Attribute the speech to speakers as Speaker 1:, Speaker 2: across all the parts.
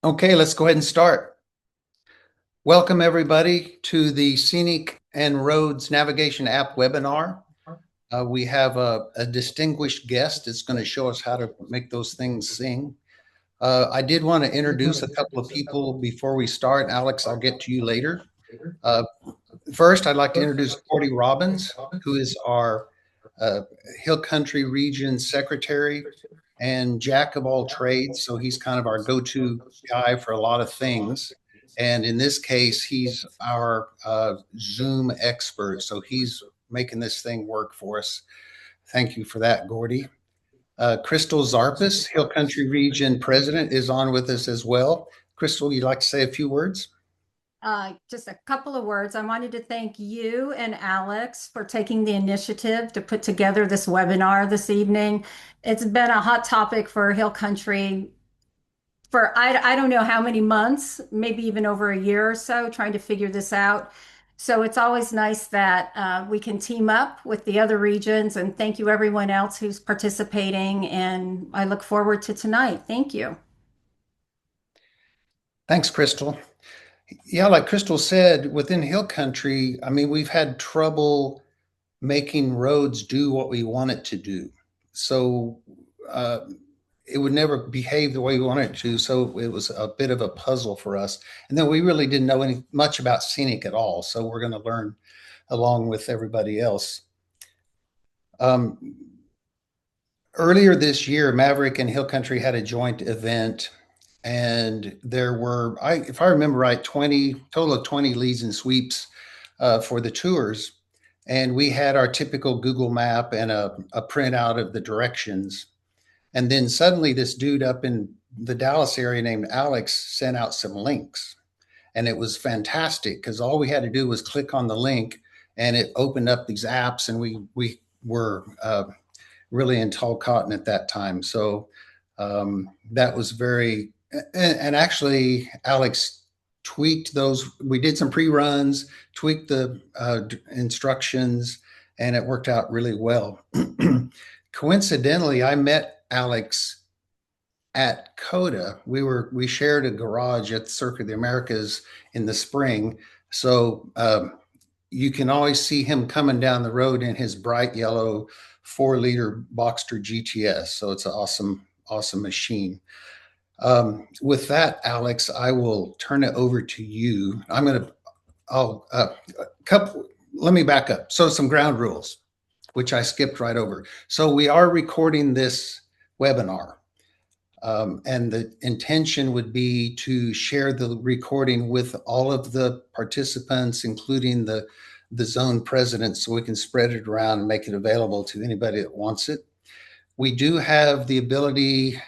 Speaker 1: Okay, let's go ahead and start. Welcome everybody to the Scenic and Roads Navigation App webinar. We have a distinguished guest that's going to show us how to make those things sing. I did want to introduce a couple of people before we start. Alex, I'll get to you later. Uh, First, I'd like to introduce Gordy Robbins, who is our Hill Country Region Secretary and jack of all trades. So he's kind of our go-to guy for a lot of things. And in this case, he's our Zoom expert. So he's making this thing work for us. Thank you for that, Gordy. Crystal Zarpis, Hill Country Region President, is on with us as well. Crystal, you'd like to say a few words?
Speaker 2: Just a couple of words. I wanted to thank you and Alex for taking the initiative to put together this webinar this evening. It's been a hot topic for Hill Country for I don't know how many months, maybe even over a year or so, trying to figure this out. So it's always nice that we can team up with the other regions, and thank you everyone else who's participating. And I look forward to tonight. Thank you.
Speaker 1: Thanks, Crystal. Yeah, like Crystal said, within Hill Country, I mean, we've had trouble making roads do what we want it to do. So uh, it would never behave the way we wanted it to. So it was a bit of a puzzle for us. And then we really didn't know much about Scenic at all. So we're going to learn along with everybody else. Um, Earlier this year, Maverick and Hill Country had a joint event, and there were, if I remember right, 20 total of 20 leads and sweeps for the tours. And we had our typical Google map and a printout of the directions. And then suddenly this dude up in the Dallas area named Alex sent out some links. And it was fantastic because all we had to do was click on the link and it opened up these apps, and we were really in tall cotton at that time. So that was very, and actually Alex tweaked those. We did some pre-runs, tweaked the instructions, and it worked out really well. Coincidentally, I met Alex at CODA. We shared a garage at the Circuit of the Americas in the spring. So you can always see him coming down the road in his bright yellow 4-liter Boxster GTS. So it's an awesome machine. With that, Alex, I will turn it over to you. Let me back up. So some ground rules, which I skipped right over. So we are recording this webinar. And the intention would be to share the recording with all of the participants, including the zone presidents, so we can spread it around and make it available to anybody that wants it. We do have the ability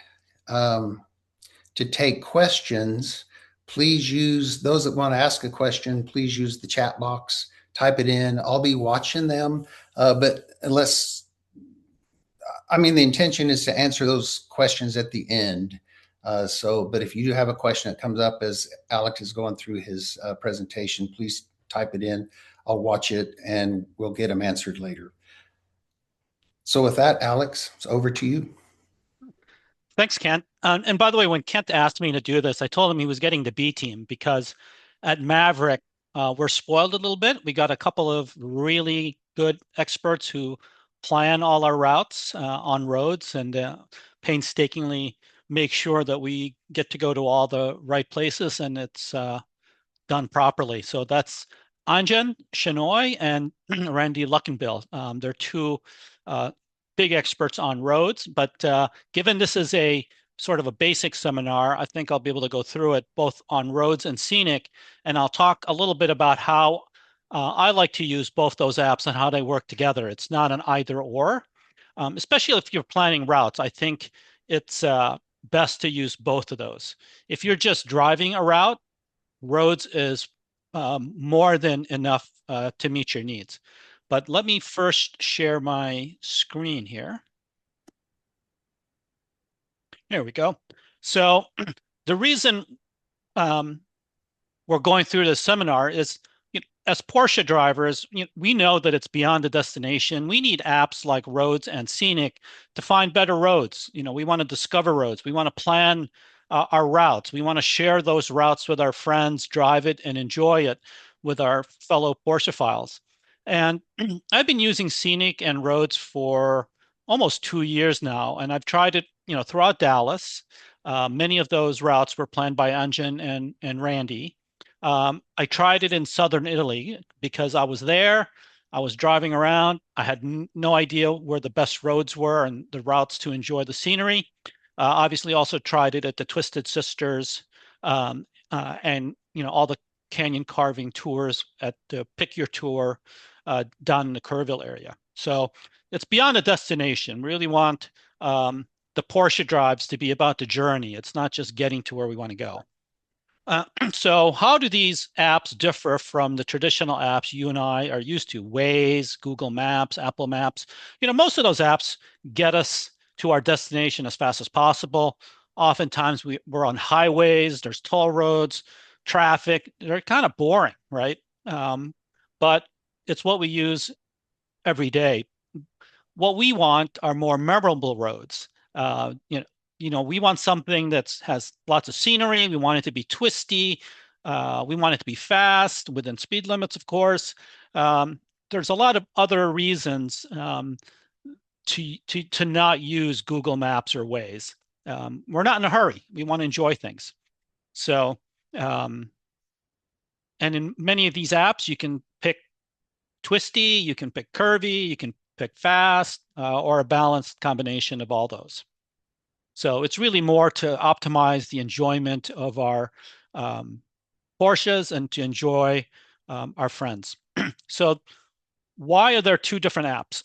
Speaker 1: to take questions. Please use, those that want to ask a question, please use the chat box, type it in. I'll be watching them, but the intention is to answer those questions at the end. But if you do have a question that comes up as Alex is going through his presentation, please type it in. I'll watch it and we'll get them answered later. So with that, Alex, it's over to you.
Speaker 3: Thanks, Kent. And by the way, when Kent asked me to do this, I told him he was getting the B team because at Maverick, we're spoiled a little bit. We got a couple of really good experts who plan all our routes on roads and painstakingly make sure that we get to go to all the right places and it's done properly. So that's Anjan Shenoy and Randy Luckenbill. They're two big experts on roads, but given this is a sort of a basic seminar, I think I'll be able to go through it both on roads and scenic, and I'll talk a little bit about how I like to use both those apps and how they work together. It's not an either or, especially if you're planning routes. I think it's best to use both of those. If you're just driving a route, roads is more than enough to meet your needs. But let me first share my screen here. There we go. So the reason we're going through this seminar is, as Porsche drivers, we know that it's beyond the destination. We need apps like Roads and Scenic to find better roads. We want to discover roads. We want to plan our routes. We want to share those routes with our friends, drive it, and enjoy it with our fellow Porschephiles. And I've been using Scenic and Roads for almost 2 years now, and I've tried it, throughout Dallas. Many of those routes were planned by Anjan and Randy. I tried it in southern Italy because I was there. I was driving around. I had no idea where the best roads were and the routes to enjoy the scenery. Obviously, also tried it at the Twisted Sisters, and all the canyon carving tours at the Pick Your Tour down in the Kerrville area. So it's beyond a destination. We really want the Porsche drives to be about the journey. It's not just getting to where we want to go. So how do these apps differ from the traditional apps you and I are used to? Waze, Google Maps, Apple Maps. Most of those apps get us to our destination as fast as possible. Oftentimes we're on highways, there's toll roads, traffic. They're kind of boring, right? But it's what we use every day. What we want are more memorable roads. We want something that has lots of scenery. We want it to be twisty. We want it to be fast, within speed limits, of course. There's a lot of other reasons to not use Google Maps or Waze. We're not in a hurry. We want to enjoy things. So, and in many of these apps, you can pick twisty, you can pick curvy, you can pick fast, or a balanced combination of all those. So it's really more to optimize the enjoyment of our Porsches and to enjoy our friends. So why are there two different apps?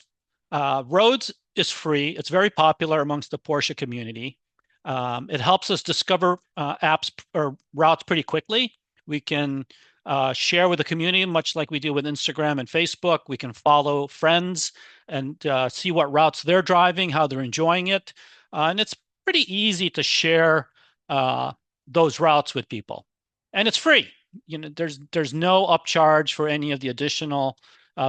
Speaker 3: Roads is free. It's very popular amongst the Porsche community. It helps us discover apps or routes pretty quickly. We can share with the community, much like we do with Instagram and Facebook. We can follow friends and see what routes they're driving, how they're enjoying it. And it's pretty easy to share those routes with people. And it's free. There's no upcharge for any of the additional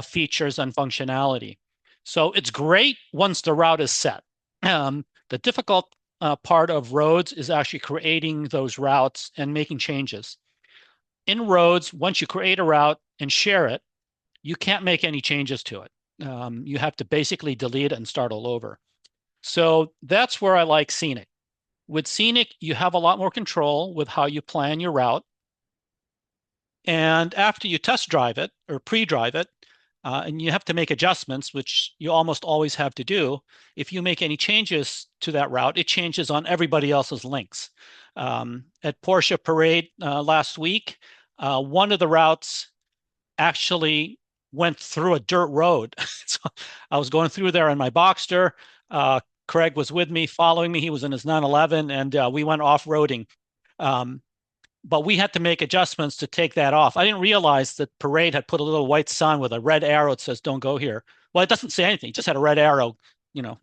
Speaker 3: features and functionality. So it's great once the route is set. The difficult part of Roads is actually creating those routes and making changes. In Roads, once you create a route and share it, you can't make any changes to it. You have to basically delete it and start all over. So that's where I like Scenic. With Scenic, you have a lot more control with how you plan your route. And after you test drive it or pre-drive it, and you have to make adjustments, which you almost always have to do, if you make any changes to that route, it changes on everybody else's links. At Porsche Parade last week, one of the routes actually went through a dirt road. So I was going through there in my Boxster. Craig was with me, following me. He was in his 911, and we went off-roading. But we had to make adjustments to take that off. I didn't realize that Parade had put a little white sign with a red arrow that says, "Don't go here." Well, it doesn't say anything. It just had a red arrow,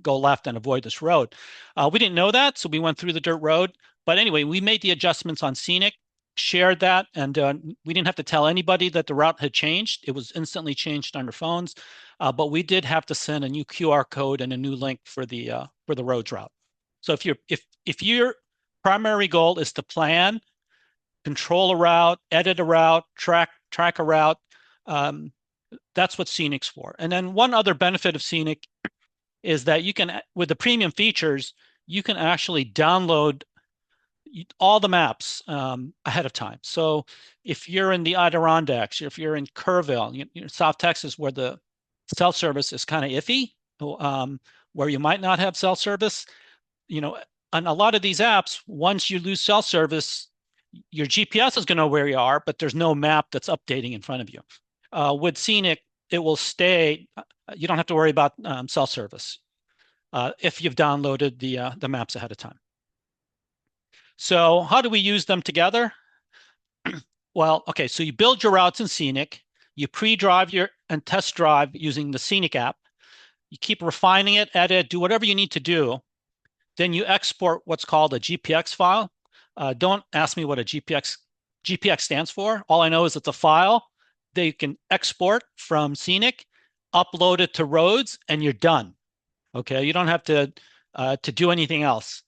Speaker 3: go left and avoid this road. We didn't know that, so we went through the dirt road. But anyway, we made the adjustments on Scenic, shared that, and we didn't have to tell anybody that the route had changed. It was instantly changed on their phones. But we did have to send a new QR code and a new link for the roads route. So if your primary goal is to plan, control a route, edit a route, track a route, that's what Scenic's for. And then one other benefit of Scenic is that you can, with the premium features, you can actually download all the maps ahead of time. So if you're in the Adirondacks, if you're in Kerrville, South Texas, where the cell service is kind of iffy, where you might not have cell service, on a lot of these apps, once you lose cell service, your GPS is going to know where you are, but there's no map that's updating in front of you. With Scenic, it will stay. You don't have to worry about cell service if you've downloaded the maps ahead of time. So how do we use them together? Well, okay, so you build your routes in Scenic, you pre-drive and test drive using the Scenic app. You keep refining it, edit, do whatever you need to do. Then you export what's called a GPX file. Don't ask me what a GPX stands for. All I know is it's a file that you can export from Scenic, upload it to Roads, and you're done. Okay, you don't have to do anything else.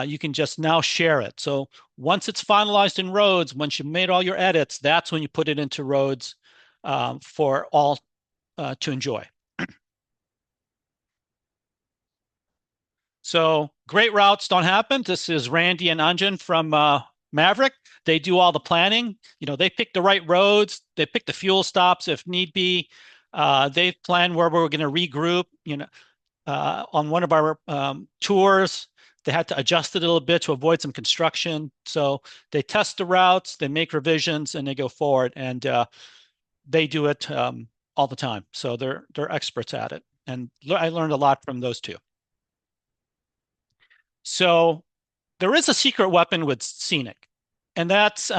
Speaker 3: you can just now share it. So once it's finalized in Roads, once you've made all your edits, that's when you put it into Roads for all to enjoy. So great routes don't happen. This is Randy and Anjan from Maverick. They do all the planning. They pick the right roads. They pick the fuel stops if need be. They plan where we're going to regroup. On one of our tours, they had to adjust it a little bit to avoid some construction. So they test the routes, they make revisions, and they go forward. And they do it all the time. So they're experts at it. And I learned a lot from those two. So there is a secret weapon with Scenic, and that's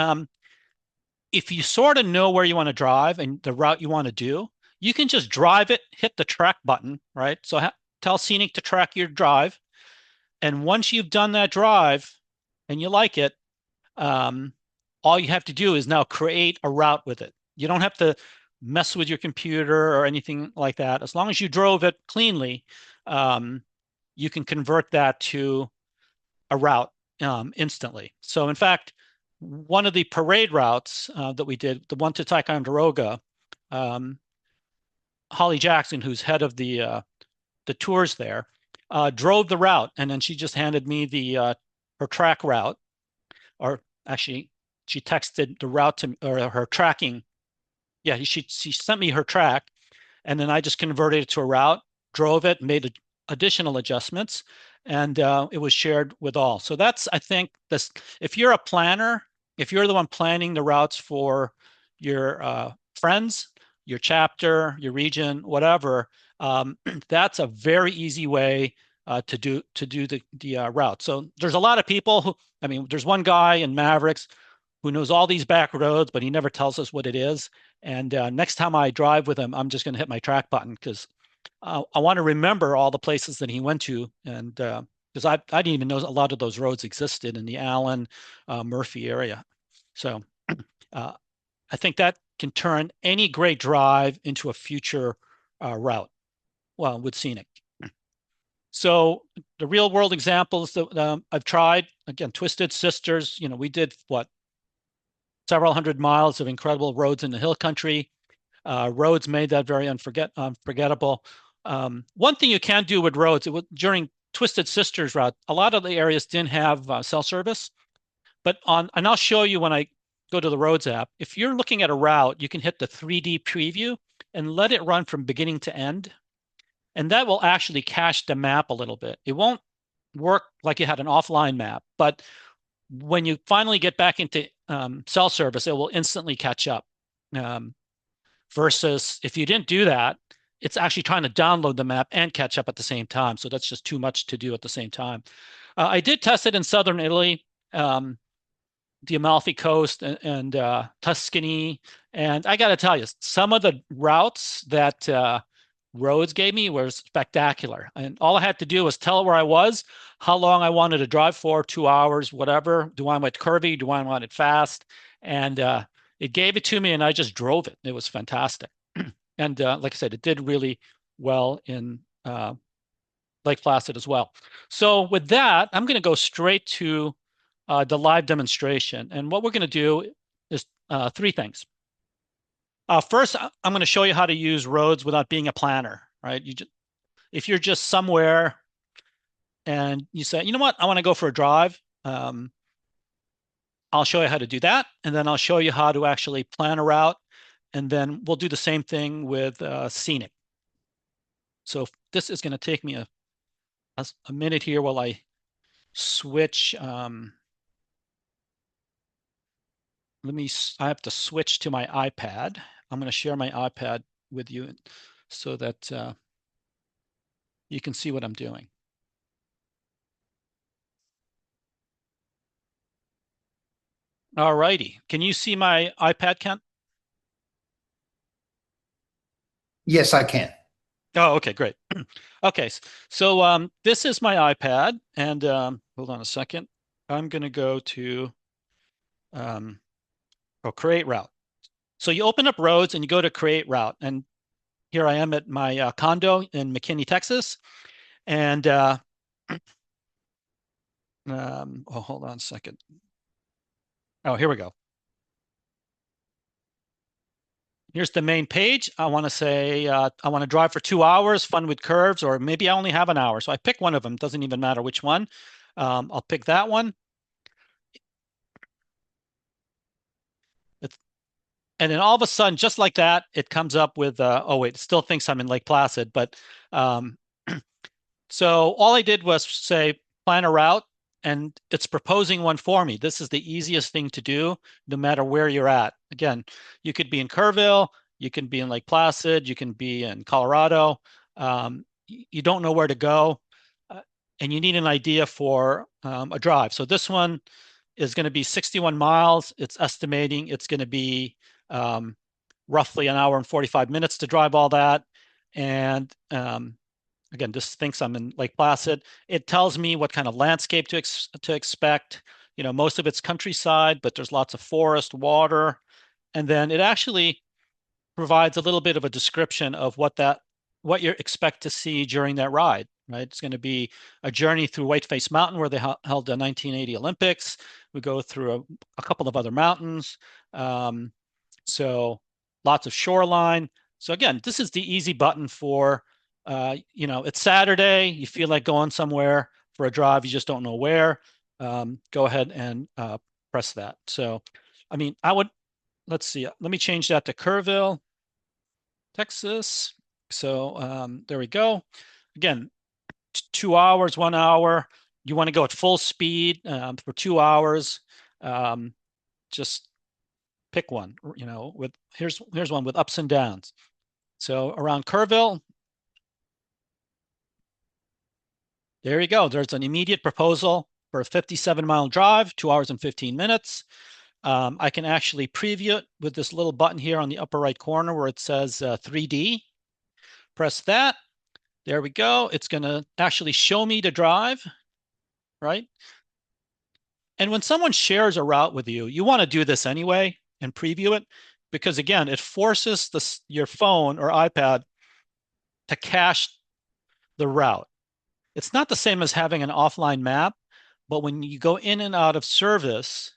Speaker 3: if you sort of know where you want to drive and the route you want to do, you can just drive it, hit the track button, right? So tell Scenic to track your drive. And once you've done that drive and you like it, all you have to do is now create a route with it. You don't have to mess with your computer or anything like that. As long as you drove it cleanly, you can convert that to a route instantly. So in fact, one of the parade routes that we did, the one to Ticonderoga, Holly Jackson, who's head of the tours there, drove the route, and then she just handed me her track route, or actually she texted the route to or her tracking. Yeah, she sent me her track, and then I just converted it to a route, drove it, made additional adjustments, and it was shared with all. So that's, I think, this. If you're a planner, if you're the one planning the routes for your friends, your chapter, your region, whatever, that's a very easy way to do the route. So there's a lot of people who, I mean, there's one guy in Mavericks who knows all these back roads, but he never tells us what it is. And next time I drive with him, I'm just going to hit my track button because I want to remember all the places that he went to, and because I didn't even know a lot of those roads existed in the Allen, Murphy area. So I think that can turn any great drive into a future route, well, with Scenic. So the real world examples that I've tried, again, Twisted Sisters, we did several hundred miles of incredible roads in the hill country. Roads made that very unforgettable. One thing you can do with roads, during Twisted Sisters route, a lot of the areas didn't have cell service, and I'll show you when I go to the Roads app. If you're looking at a route, you can hit the 3D preview and let it run from beginning to end. And that will actually cache the map a little bit. It won't work like you had an offline map, but when you finally get back into cell service, it will instantly catch up. Versus if you didn't do that, it's actually trying to download the map and catch up at the same time. So that's just too much to do at the same time. I did test it in southern Italy, the Amalfi Coast and Tuscany. And I got to tell you, some of the routes that Roads gave me were spectacular. And all I had to do was tell it where I was, how long I wanted to drive for, 2 hours, whatever. Do I want it curvy? Do I want it fast? And it gave it to me, and I just drove it. It was fantastic. And like I said, it did really well in Lake Placid as well. So with that, I'm going to go straight to the live demonstration. And what we're going to do is 3 things. First, I'm going to show you how to use Roads without being a planner, right? If you're just somewhere and you say, you know what, I want to go for a drive, I'll show you how to do that. And then I'll show you how to actually plan a route. And then we'll do the same thing with Scenic. So this is going to take me a minute here while I switch. I have to switch to my iPad. I'm going to share my iPad with you so that you can see what I'm doing. All righty. Can you see my iPad, Kent?
Speaker 1: Yes, I can.
Speaker 3: Oh, okay, great. Okay, so this is my iPad, and hold on a second. I'm going to go to create route. So you open up Roads and you go to create route. And here I am at my condo in McKinney, Texas. And Oh, hold on a second. Oh, here we go. Here's the main page. I want to say I want to drive for 2 hours, fun with curves, or maybe I only have an hour. So I pick one of them. Doesn't even matter which one. I'll pick that one. And then all of a sudden, just like that, it comes up with, oh wait, it still thinks I'm in Lake Placid. But um, so all I did was say, plan a route, and it's proposing one for me. This is the easiest thing to do, no matter where you're at. Again, you could be in Kerrville, you can be in Lake Placid, you can be in Colorado. You don't know where to go, and you need an idea for a drive. So this one is going to be 61 miles. It's estimating it's going to be roughly an hour and 45 minutes to drive all that. And again, this thinks I'm in Lake Placid. It tells me what kind of landscape to expect. You know, most of it's countryside, but there's lots of forest, water. And then it actually provides a little bit of a description of what you expect to see during that ride, right? It's going to be a journey through Whiteface Mountain where they held the 1980 Olympics. We go through a couple of other mountains. So lots of shoreline. So again, this is the easy button for, you know, it's Saturday, you feel like going somewhere for a drive, you just don't know where. Go ahead and press that. So, I mean, let's see, let me change that to Kerrville, Texas. So there we go. Again, 2 hours, 1 hour. You want to go at full speed for 2 hours. Just pick one, you know, here's one with ups and downs. So around Kerrville, there you go. There's an immediate proposal for a 57-mile drive, 2 hours and 15 minutes. I can actually preview it with this little button here on the upper right corner where it says 3D. Press that. There we go. It's going to actually show me the drive, right? And when someone shares a route with you, you want to do this anyway and preview it because, again, it forces your phone or iPad to cache the route. It's not the same as having an offline map, but when you go in and out of service,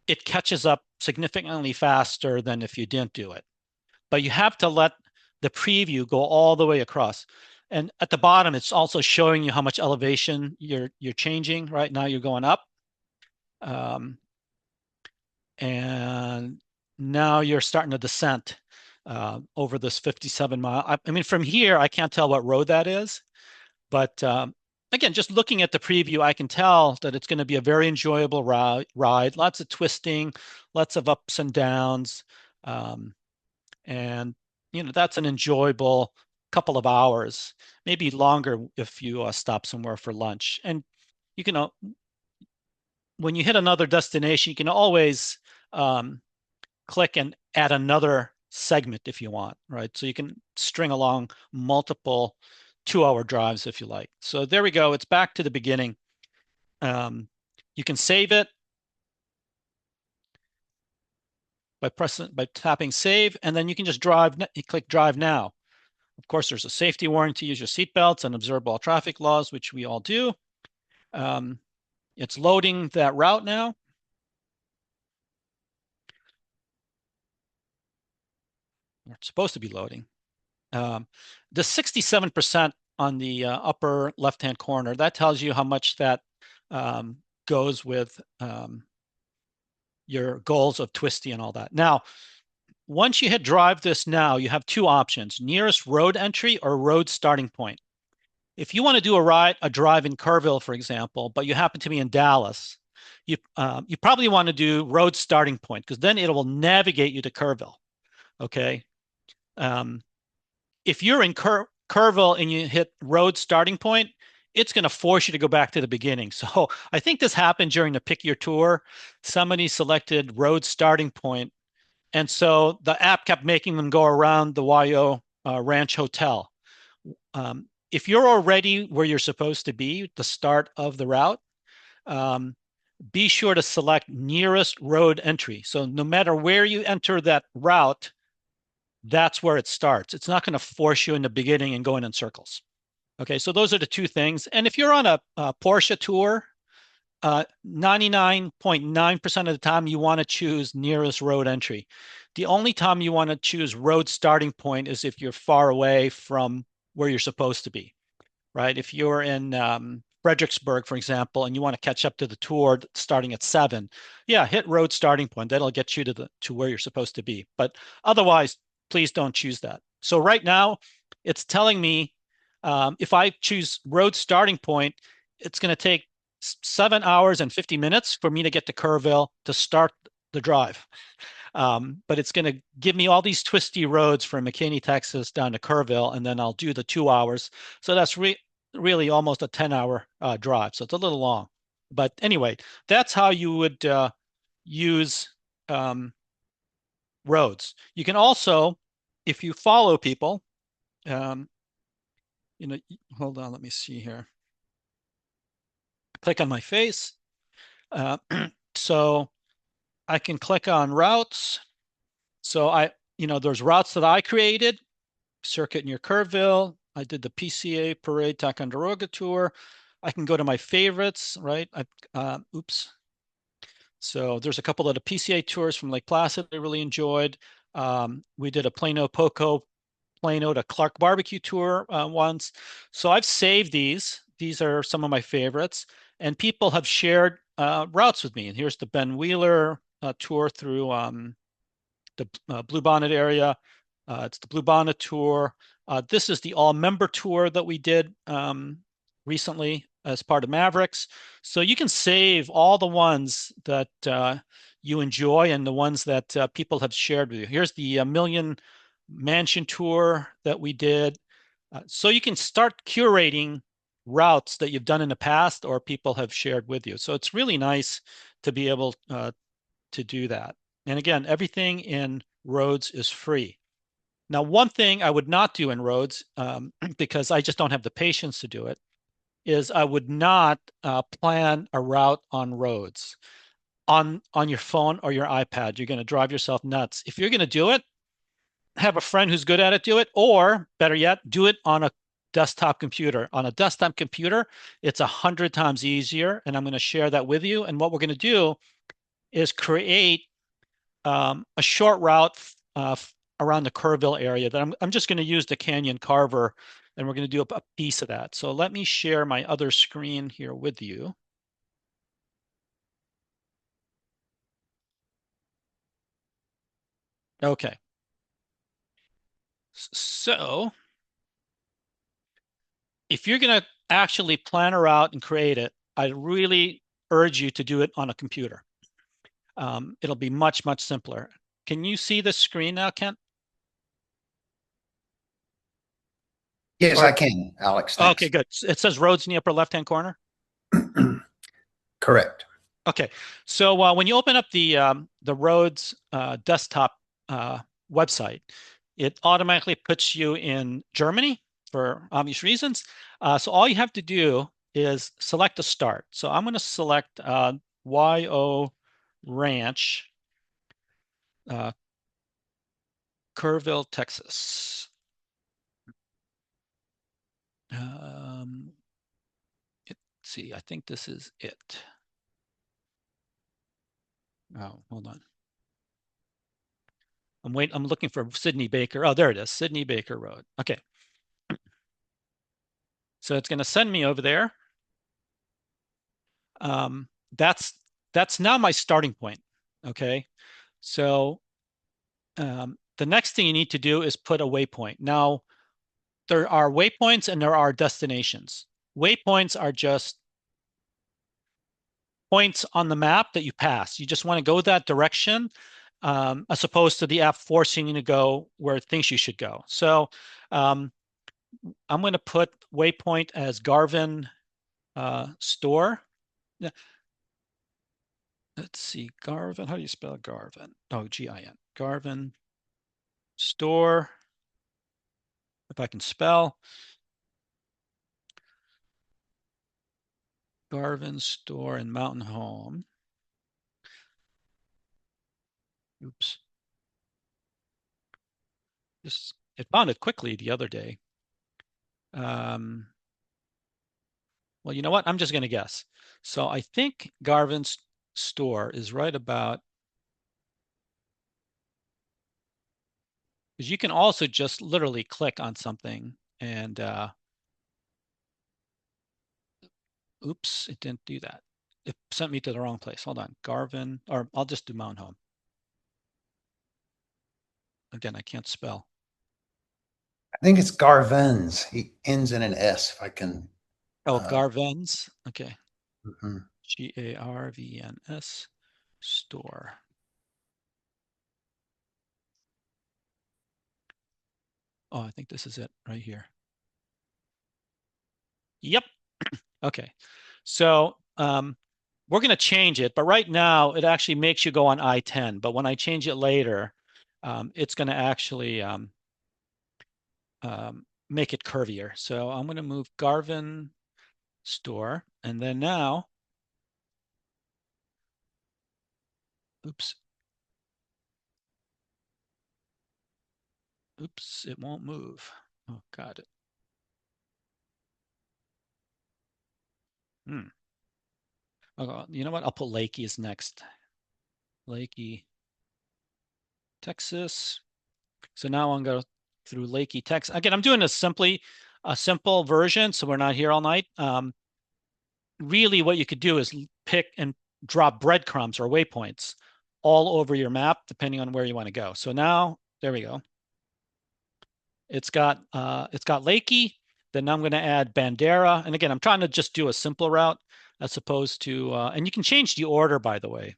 Speaker 3: it catches up significantly faster than if you didn't do it. But you have to let the preview go all the way across. And at the bottom, it's also showing you how much elevation you're changing. Right now, you're going up. And now you're starting to descent over this 57 mile. I mean, from here, I can't tell what road that is. But again, just looking at the preview, I can tell that it's going to be a very enjoyable ride. Lots of twisting, lots of ups and downs. And, you know, that's an enjoyable couple of hours, maybe longer if you stop somewhere for lunch. And you can, when you hit another destination, you can always click and add another segment if you want, right? So you can string along multiple 2-hour drives if you like. So there we go. It's back to the beginning. You can save it by tapping save, and then you can just drive. You click drive now. Of course, there's a safety warning to use your seatbelts and observe all traffic laws, which we all do. It's loading that route now. It's supposed to be loading. The 67% on the upper left-hand corner, that tells you how much that goes with your goals of twisty and all that. Now, once you hit drive this now, you have two options, nearest road entry or road starting point. If you want to do a drive in Kerrville, for example, but you happen to be in Dallas, you probably want to do road starting point because then it will navigate you to Kerrville. Okay. If you're in Kerrville and you hit road starting point, it's going to force you to go back to the beginning. So I think this happened during the Pick Your Tour. Somebody selected road starting point, and so the app kept making them go around the YO Ranch Hotel. If you're already where you're supposed to be, the start of the route, be sure to select nearest road entry. So no matter where you enter that route, that's where it starts. It's not going to force you in the beginning and going in circles. Okay, so those are the two things. And if you're on a Porsche tour, 99.9% of the time you want to choose nearest road entry. The only time you want to choose road starting point is if you're far away from where you're supposed to be, right? If you're in Fredericksburg, for example, and you want to catch up to the tour starting at 7, yeah, hit road starting point. That'll get you to where you're supposed to be. But otherwise, please don't choose that. So right now, it's telling me if I choose road starting point, it's going to take 7 hours and 50 minutes for me to get to Kerrville to start the drive. But it's going to give me all these twisty roads from McKinney, Texas down to Kerrville, and then I'll do the 2 hours. So that's really almost a 10-hour drive. So it's a little long. But anyway, that's how you would use roads. You can also, if you follow people, um, hold on, let me see here. Click on my face. So I can click on routes. So there's routes that I created, circuit near Kerrville. I did the PCA Parade Ticonderoga tour. I can go to my favorites, right? Oops. So there's a couple of the PCA tours from Lake Placid I really enjoyed. We did a Plano Poco, Plano to Clark barbecue tour once. So I've saved these. These are some of my favorites. And people have shared routes with me. And here's the Ben Wheeler tour through the Blue Bonnet area. It's the Blue Bonnet tour. This is the all-member tour that we did recently as part of Mavericks. So you can save all the ones that you enjoy and the ones that people have shared with you. Here's the Million Mansion tour that we did. So you can start curating routes that you've done in the past or people have shared with you. So it's really nice to be able to do that. And again, everything in Roads is free. Now, one thing I would not do in Roads, because I just don't have the patience to do it, is I would not plan a route on Roads on your phone or your iPad. You're going to drive yourself nuts. If you're going to do it, have a friend who's good at it do it, or better yet, do it on a desktop computer. On a desktop computer, it's 100 times easier, and I'm going to share that with you. And what we're going to do is create a short route around the Kerrville area that I'm just going to use the Canyon Carver, and we're going to do a piece of that. So let me share my other screen here with you. Okay. So if you're going to actually plan a route and create it, I really urge you to do it on a computer. It'll be much, much simpler. Can you see the screen now, Kent?
Speaker 1: Yes, I can, Alex.
Speaker 3: Okay,
Speaker 1: Thanks.
Speaker 3: good. It says roads in the upper left-hand corner.
Speaker 1: Correct.
Speaker 3: Okay, so when you open up the Roads desktop website, it automatically puts you in Germany for obvious reasons. So all you have to do is select a start. So I'm going to select YO Ranch, Kerrville, Texas. Let's see, I think this is it. Oh, hold on. I'm looking for Sydney Baker. Oh, there it is, Sydney Baker Road. Okay. So it's going to send me over there. That's now my starting point. Okay. So the next thing you need to do is put a waypoint. Now, there are waypoints and there are destinations. Waypoints are just points on the map that you pass. You just want to go that direction, as opposed to the app forcing you to go where it thinks you should go. So I'm going to put waypoint as Garvin store. Yeah. Let's see, Garvin. How do you spell Garvin? Oh, G-I-N. Garvin store. If I can spell. Garvin store and Mountain Home. Oops. It found it quickly the other day. Well, you know what? I'm just going to guess. So I think Garvin's store is right about, because you can also just literally click on something and, oops, it didn't do that. It sent me to the wrong place. Hold on, Garvin, or I'll just do Mount Home. Again, I can't spell.
Speaker 1: I think it's Garvin's. He ends in an S, if I can.
Speaker 3: Oh, Garvin's. Okay.
Speaker 1: Mhm.
Speaker 3: Garvns store. Oh, I think this is it right here. Yep. Okay. So we're going to change it, but right now it actually makes you go on I-10. But when I change it later, it's going to actually make it curvier. So I'm going to move Garvin store. And then now, oops, it won't move. Oh, got it. Oh, you know what? I'll put Lakey as next. Lakey, Texas. So now I'm going to go through Lakey, Texas. Again, I'm doing a simple version, so we're not here all night. Really what you could do is pick and drop breadcrumbs or waypoints all over your map, depending on where you want to go. So now, there we go. It's got Lakey. Then I'm going to add Bandera. And again, I'm trying to just do a simple route as opposed to, and you can change the order, by the way,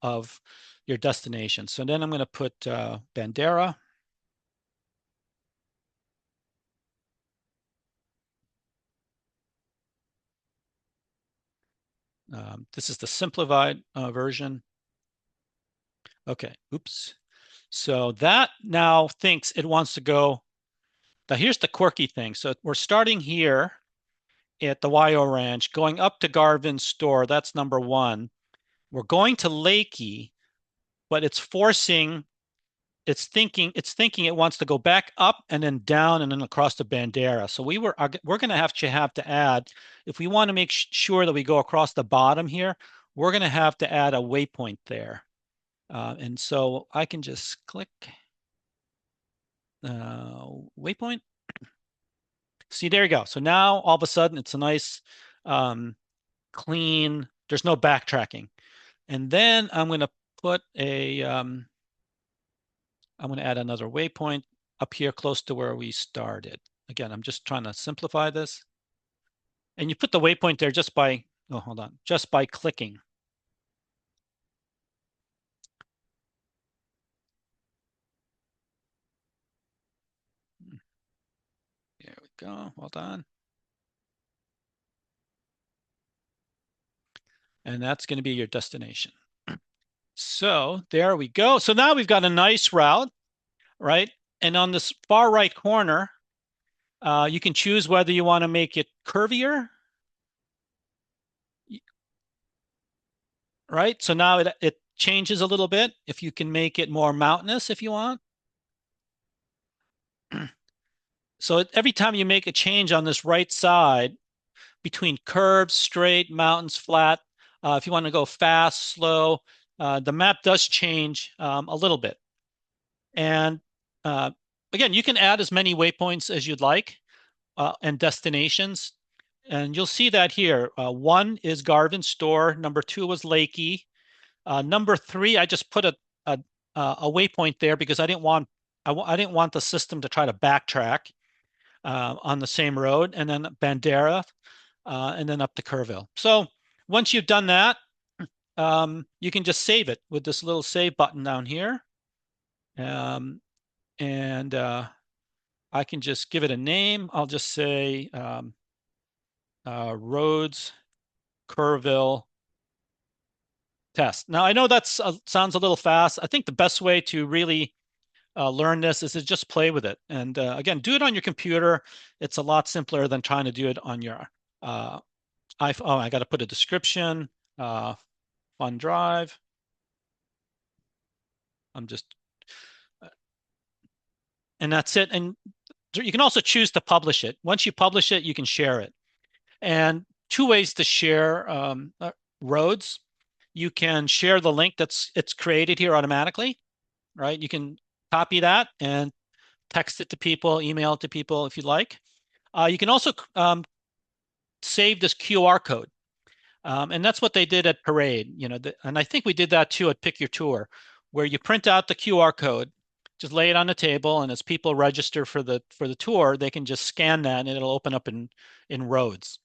Speaker 3: of your destination. So then I'm going to put Bandera. This is the simplified version. Okay, oops. So that now thinks it wants to go. Now here's the quirky thing. So we're starting here at the YO Ranch, going up to Garvin's store. That's number one. We're going to Lakey, but it's thinking it wants to go back up and then down and then across the Bandera. So we're going to have to add, if we want to make sure that we go across the bottom here, we're going to have to add a waypoint there. And so I can just click waypoint. See, there you go. So now all of a sudden it's a nice clean, there's no backtracking. And then I'm going to put I'm going to add another waypoint up here close to where we started. Again, I'm just trying to simplify this. And you put the waypoint there just by, oh, hold on, just by clicking. There we go, well done. And that's going to be your destination. So there we go. So now we've got a nice route, right? And on this far right corner, you can choose whether you want to make it curvier, right? So now it changes a little bit. If you can make it more mountainous if you want. So every time you make a change on this right side between curves, straight, mountains, flat, if you want to go fast, slow, the map does change a little bit. And again, you can add as many waypoints as you'd like and destinations. And you'll see that here. One is Garvin Store. Number two was Lakey. Number three, I just put a waypoint there because I didn't want the system to try to backtrack on the same road. And then Bandera, and then up to Kerrville. So once you've done that, you can just save it with this little save button down here. And I can just give it a name. I'll just say Roads Kerrville test. Now, I know that sounds a little fast. I think the best way to really learn this is to just play with it. And again, do it on your computer. It's a lot simpler than trying to do it on your iPhone. Oh, I got to put a description, fun drive. I'm just, and that's it. And you can also choose to publish it. Once you publish it, you can share it. And two ways to share roads. You can share the link it's created here automatically, right? You can copy that and text it to people, email it to people if you'd like. You can also save this QR code. And that's what they did at Parade, and I think we did that too at Pick Your Tour, where you print out the QR code, just lay it on the table, and as people register for the tour, they can just scan that and it'll open up in Roads.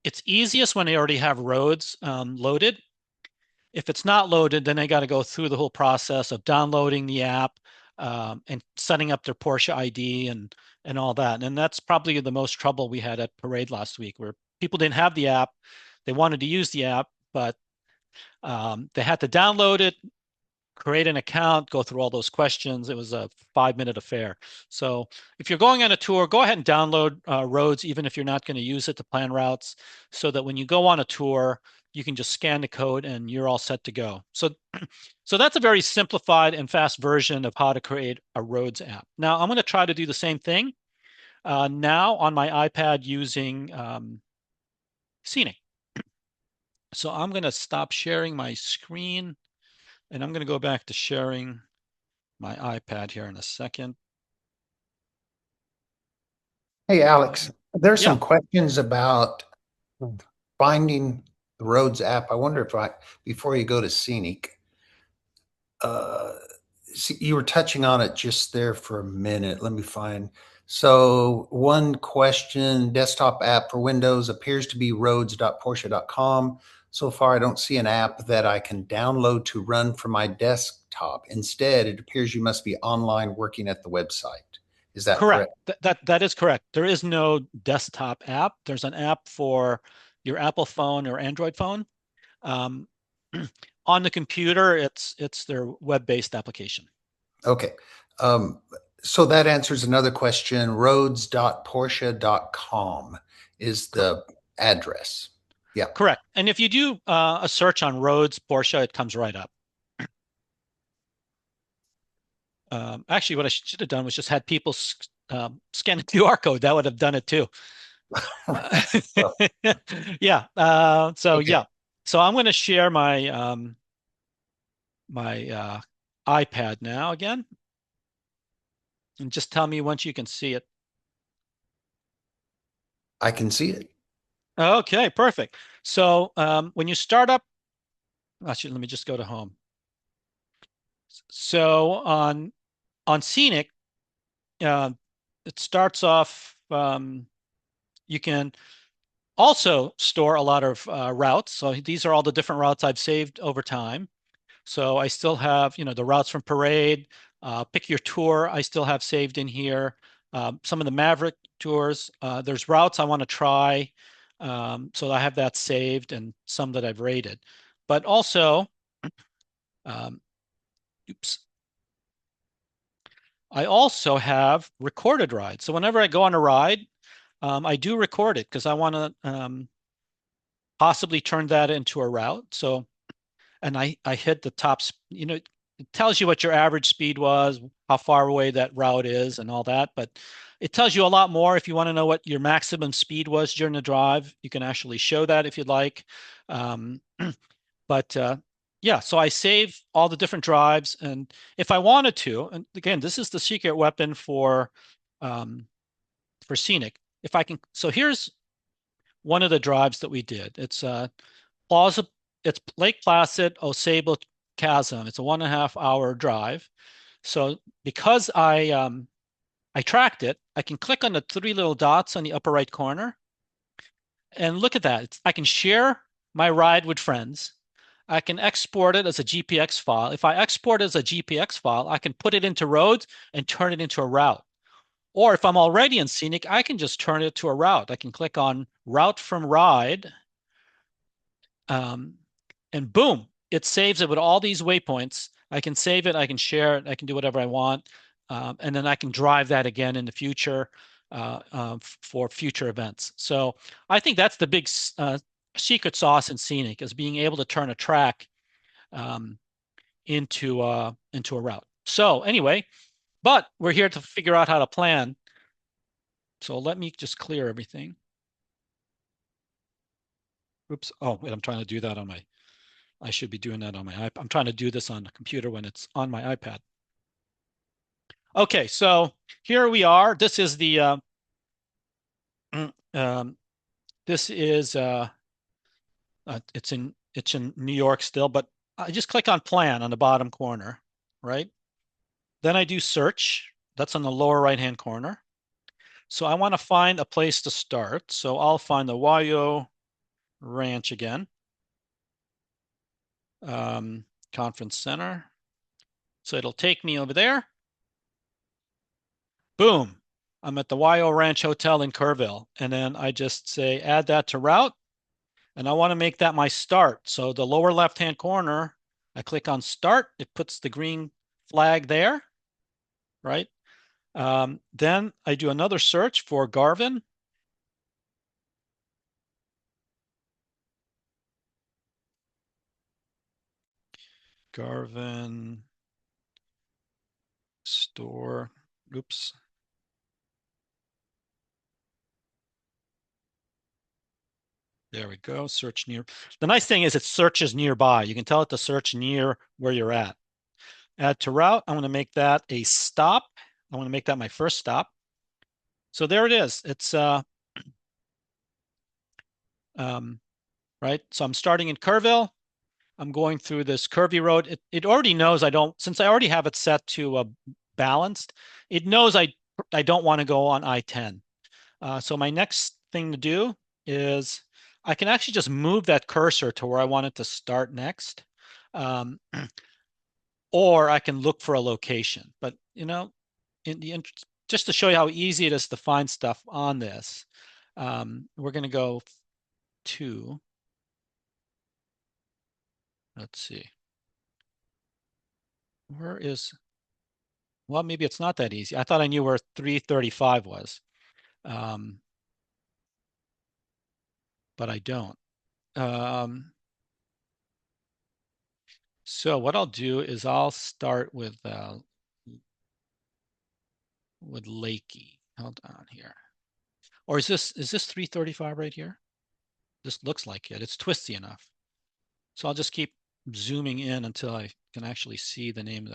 Speaker 3: It's easiest when they already have Roads loaded. If it's not loaded, then they got to go through the whole process of downloading the app and setting up their Porsche ID and all that. And that's probably the most trouble we had at Parade last week, where people didn't have the app. They wanted to use the app, but they had to download it, create an account, go through all those questions. It was a 5-minute affair. So if you're going on a tour, go ahead and download Roads, even if you're not going to use it to plan routes, so that when you go on a tour, you can just scan the code and you're all set to go. So that's a very simplified and fast version of how to create a Roads app. Now I'm going to try to do the same thing now on my iPad using Scenic. So I'm going to stop sharing my screen and I'm going to go back to sharing my iPad here in a second.
Speaker 1: Hey, Alex, there's
Speaker 3: Yeah,
Speaker 1: some questions about finding the Roads app. I wonder before you go to Scenic, uh, you were touching on it just there for a minute. Let me find. So one question, desktop app for Windows appears to be roads.porsche.com. So far, I don't see an app that I can download to run from my desktop. Instead, it appears you must be online working at the website. Is that
Speaker 3: correct.
Speaker 1: correct?
Speaker 3: That is correct. There is no desktop app. There's an app for your Apple phone or Android phone. Um, on the computer, it's their web-based application.
Speaker 1: Okay. Um, so that answers another question. Roads.porsche.com is the address. Yeah.
Speaker 3: Correct. And if you do a search on Roads Porsche, it comes right up. Actually, what I should have done was just had people scan the QR code. That would have done it too.
Speaker 1: Well,
Speaker 3: Yeah. So
Speaker 1: okay.
Speaker 3: yeah. So I'm going to share my iPad now again, and just tell me once you can see it.
Speaker 1: I can see it.
Speaker 3: Okay, perfect. So when you start up, actually, let me just go to home. So on Scenic, uh, it starts off. You can also store a lot of routes. So these are all the different routes I've saved over time. So I still have, the routes from Parade, Pick Your Tour, I still have saved in here. Some of the Maverick tours, there's routes I want to try. So I have that saved and some that I've rated. But also, um, oops, I also have recorded rides. So whenever I go on a ride, I do record it because I want to possibly turn that into a route. So and I hit the top, it tells you what your average speed was, how far away that route is, and all that. But it tells you a lot more if you want to know what your maximum speed was during the drive. You can actually show that if you'd like. Um, but yeah, so I save all the different drives, and if I wanted to, and again, this is the secret weapon um, for Scenic. If I can, so here's one of the drives that we did. Plaza, it's Lake Placid, Osable Chasm. It's a 1.5 hour drive. So because I tracked it, I can click on the three little dots on the upper right corner and look at that. I can share my ride with friends. I can export it as a GPX file. If I export it as a GPX file, I can put it into Roads and turn it into a route. Or if I'm already in Scenic, I can just turn it to a route. I can click on Route from Ride, um, and boom, it saves it with all these waypoints. I can save it, I can share it, I can do whatever I want, and then I can drive that again in the future for future events. So I think that's the big secret sauce in Scenic, is being able to turn a track um, into a route. So anyway, but we're here to figure out how to plan. So let me just clear everything. Oops. Oh, wait, I'm trying to do that on my, I should be doing that on my iPad. I'm trying to do this on the computer when it's on my iPad. Okay, so here we are. This is the, this is, it's in New York still, but I just click on plan on the bottom corner, right? Then I do search. That's on the lower right-hand corner. So I want to find a place to start. So I'll find the Wayo Ranch again. Conference Center. So it'll take me over there. Boom. I'm at the Wayo Ranch Hotel in Kerrville. And then I just say add that to route. And I want to make that my start. So the lower left-hand corner, I click on start. It puts the green flag there, right? Then I do another search for Garvin. Garvin store. Oops. There we go. Search near. The nice thing is it searches nearby. You can tell it to search near where you're at. Add to route. I'm going to make that a stop. I want to make that my first stop. So there it is. It's right. So I'm starting in Kerrville. I'm going through this curvy road. It already knows I don't, since I already have it set to balanced, it knows I don't want to go on I-10. So my next thing to do is I can actually just move that cursor to where I want it to start next. Or I can look for a location. But, you know, just to show you how easy it is to find stuff on this, we're going to go to, let's see, where is, well, maybe it's not that easy. I thought I knew where 335 was, but I don't. So what I'll do is I'll start with Lakey. Hold on here. Or is this 335 right here? This looks like it. It's twisty enough. So I'll just keep zooming in until I can actually see the name of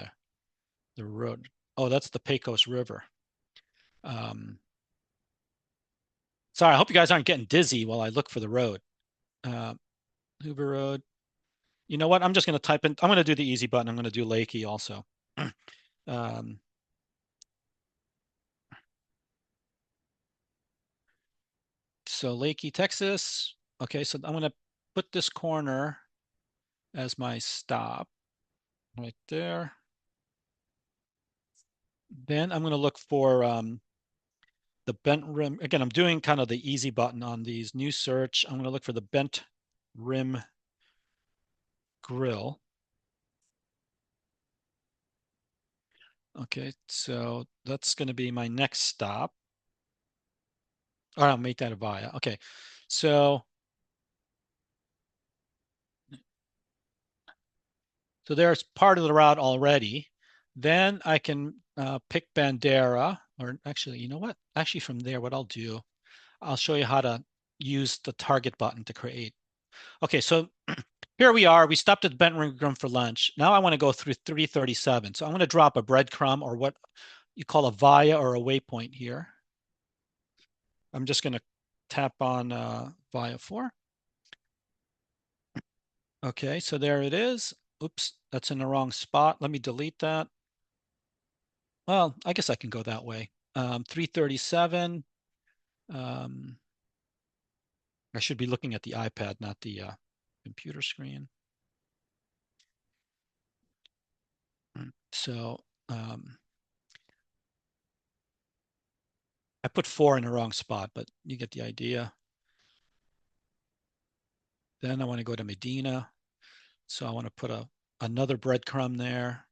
Speaker 3: the road. Oh, that's the Pecos River. Sorry, I hope you guys aren't getting dizzy while I look for the road. Hoover Road. You know what? I'm just going to type in, I'm going to do the easy button. I'm going to do Lakey also. So Lakey, Texas. Okay, so I'm going to put this corner as my stop right there. Then I'm going to look for the bent rim. Again, I'm doing kind of the easy button on these. New search. I'm going to look for the bent rim grill. Okay, so that's going to be my next stop. Or I'll make that a via. Okay, so there's part of the route already. Then I can pick Bandera, or actually, you know what? Actually, from there, what I'll do, I'll show you how to use the target button to create. Okay, so here we are. We stopped at Bent Ring Room for lunch. Now I want to go through 337. So I'm going to drop a breadcrumb or what you call a via or a waypoint here. I'm just going to tap on via 4. Okay, so there it is. Oops, that's in the wrong spot. Let me delete that. Well, I guess I can go that way. 337. I should be looking at the iPad, not the computer screen. So I put 4 in the wrong spot, but you get the idea. Then I want to go to Medina. So I want to put another breadcrumb there.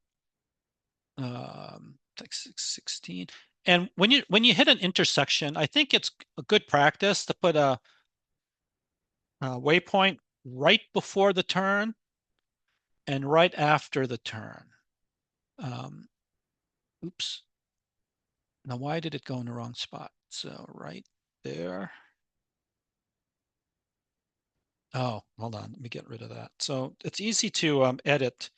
Speaker 3: 16. And when you hit an intersection, I think it's a good practice to put a waypoint right before the turn and right after the turn. Oops. Now, why did it go in the wrong spot? So right there. Oh, hold on. Let me get rid of that. So it's easy to edit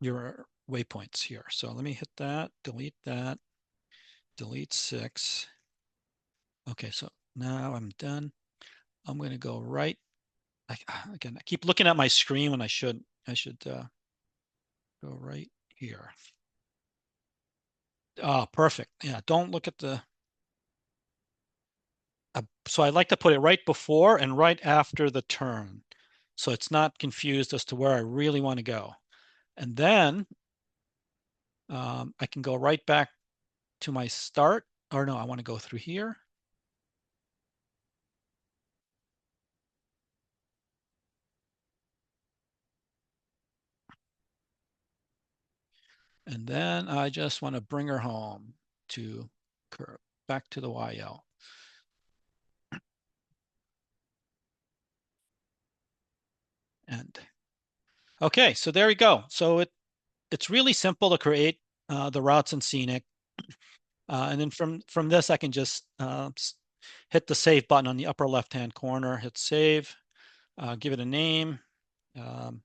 Speaker 3: your waypoints here. So let me hit that, delete 6. Okay, so now I'm done. I'm going to go right. Again, I keep looking at my screen when I should go right here. Oh, perfect. Yeah, don't look at the. So I like to put it right before and right after the turn, so it's not confused as to where I really want to go. And then I can go right back to my start, or no, I want to go through here. And then I just want to bring her home to curve, back to the YL. And okay, so there we go. So it's really simple to create the routes in Scenic. And then from this, I can just hit the save button on the upper left-hand corner, hit save, give it a name, um,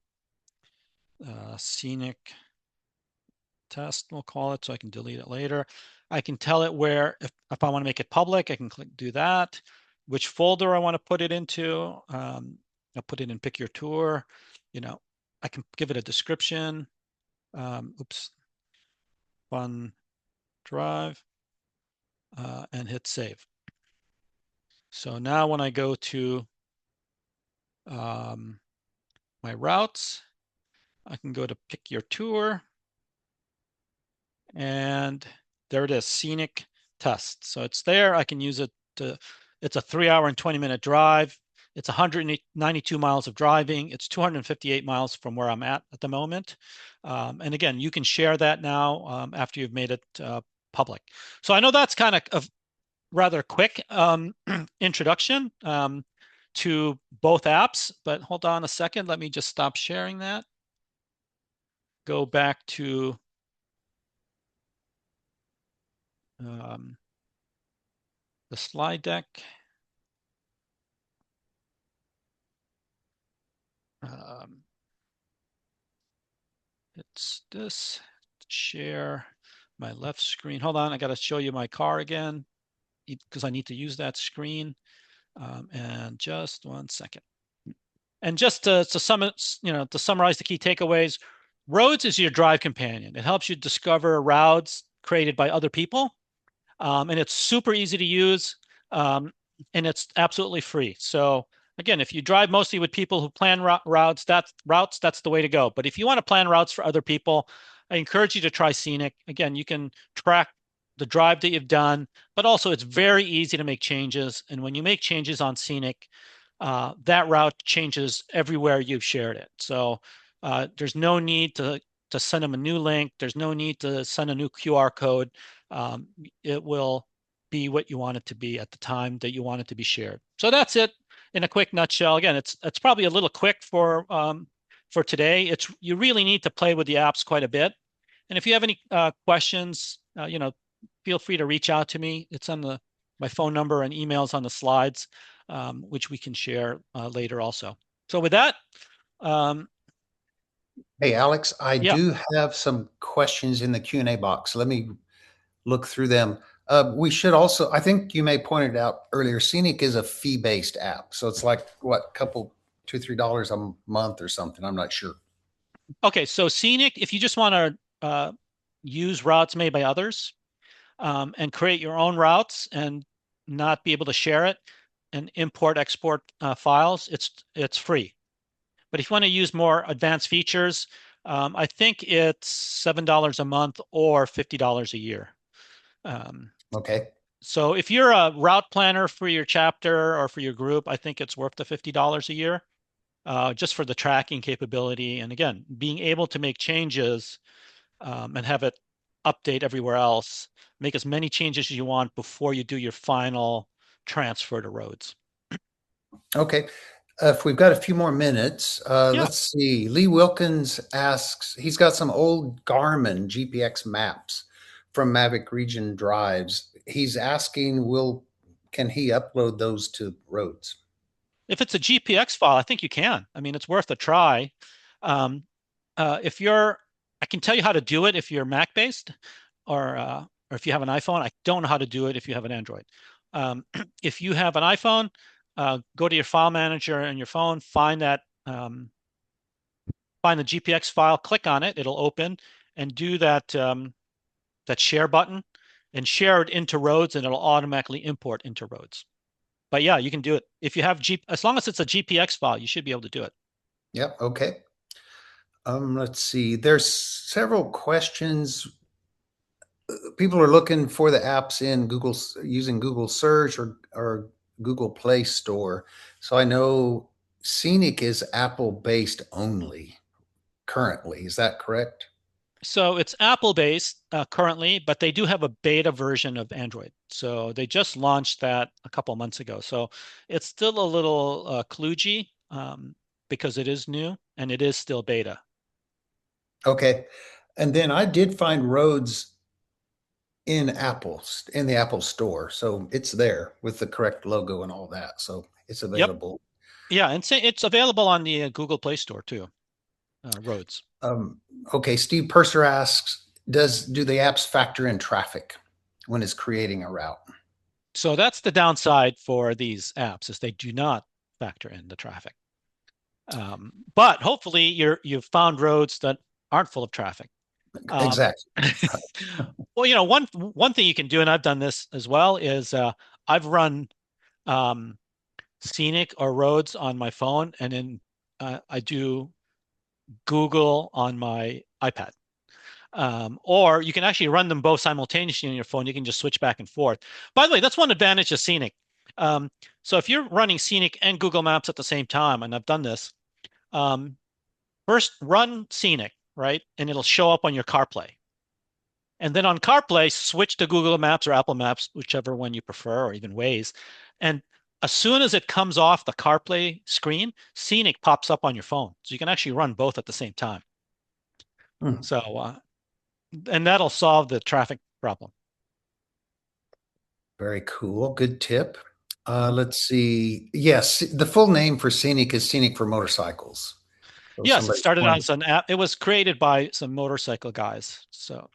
Speaker 3: Scenic test, we'll call it, so I can delete it later. I can tell it where, if I want to make it public, I can click do that. Which folder I want to put it into. I'll put it in pick your tour. I can give it a description. Oops, fun drive, and hit save. So now when I go to my routes, I can go to pick your tour, and there it is, Scenic test. So it's there. I can use it to, it's a 3-hour and 20-minute drive. It's 192 miles of driving. It's 258 miles from where I'm at the moment. And again, you can share that now after you've made it public. So I know that's kind of a rather quick introduction to both apps, but hold on a second. Let me just stop sharing that. Go back to the slide deck. It's this, share my left screen. Hold on, I got to show you my car again because I need to use that screen. And just one second. And just to summarize the key takeaways, Roads is your drive companion. It helps you discover routes created by other people. And it's super easy to use, and it's absolutely free. So again, if you drive mostly with people who plan routes, that's the way to go. But if you want to plan routes for other people, I encourage you to try Scenic. Again, you can track the drive that you've done, but also it's very easy to make changes. And when you make changes on Scenic, that route changes everywhere you've shared it. So there's no need to send them a new link. There's no need to send a new QR code. It will be what you want it to be at the time that you want it to be shared. So that's it in a quick nutshell. Again, it's probably a little quick for today. You really need to play with the apps quite a bit. And if you have any questions, feel free to reach out to me. It's on my phone number and emails on the slides, which we can share later also. So with that,
Speaker 1: Hey, Alex, I
Speaker 3: yeah.
Speaker 1: do have some questions in the Q&A box. Let me look through them. We should also, I think you may point it out earlier, Scenic is a fee-based app. So it's like, what, $2, $3 a month or something. I'm not sure.
Speaker 3: Okay, so Scenic, if you just want to use routes made by others and create your own routes and not be able to share it and export files, it's free. But if you want to use more advanced features, I think it's $7 a month or $50 a year.
Speaker 1: Okay.
Speaker 3: So if you're a route planner for your chapter or for your group, I think it's worth the $50 a year just for the tracking capability. And again, being able to make changes and have it update everywhere else, make as many changes as you want before you do your final transfer to Roads.
Speaker 1: Okay. If we've got a few more minutes,
Speaker 3: Yeah.
Speaker 1: let's see. Lee Wilkins asks, he's got some old Garmin GPX maps from Maverick Region drives. He's asking, can he upload those to Roads?
Speaker 3: If it's a GPX file, I think you can. I mean, it's worth a try. Um, if you're, I can tell you how to do it if you're Mac based, or if you have an iPhone. I don't know how to do it if you have an Android. If you have an iPhone, go to your file manager on your phone, find the GPX file, click on it, it'll open, and do that share button, and share it into ROADS, and it'll automatically import into ROADS. But yeah, you can do it if you have as long as it's a GPX file, you should be able to do it.
Speaker 1: Yep. Okay. Let's see. There's several questions. People are looking for the apps in Google using Google search or Google Play Store. So I know Scenic is Apple based only currently. Is that correct?
Speaker 3: So it's Apple based currently, but they do have a beta version of Android. So they just launched that a couple months ago. So it's still a little kludgy because it is new and it is still beta.
Speaker 1: Okay. And then I did find Roads in the Apple store. So it's there with the correct logo and all that. So it's
Speaker 3: Yep.
Speaker 1: available.
Speaker 3: Yeah, and it's available on the Google Play Store too. Roads.
Speaker 1: Um, okay, Steve Purser asks, do the apps factor in traffic when it's creating a route?
Speaker 3: So that's the downside for these apps, is they do not factor in the traffic. But hopefully you've found roads that aren't full of traffic.
Speaker 1: Exactly.
Speaker 3: Well, one thing you can do, and I've done this as well, is I've run Scenic or Roads on my phone, and then I do Google on my iPad. Or you can actually run them both simultaneously on your phone. You can just switch back and forth. By the way, that's one advantage of Scenic. So if you're running Scenic and Google Maps at the same time, and I've done this, first run Scenic, right? And it'll show up on your CarPlay. And then on CarPlay, switch to Google Maps or Apple Maps, whichever one you prefer, or even Waze. And as soon as it comes off the CarPlay screen, Scenic pops up on your phone. So you can actually run both at the same time.
Speaker 1: Hmm.
Speaker 3: So, and that'll solve the traffic problem.
Speaker 1: Very cool. Good tip. Let's see. Yes, the full name for Scenic is Scenic for Motorcycles. So
Speaker 3: Yes, it
Speaker 1: somebody
Speaker 3: started
Speaker 1: pointed.
Speaker 3: as an app. It was created by some motorcycle guys. So,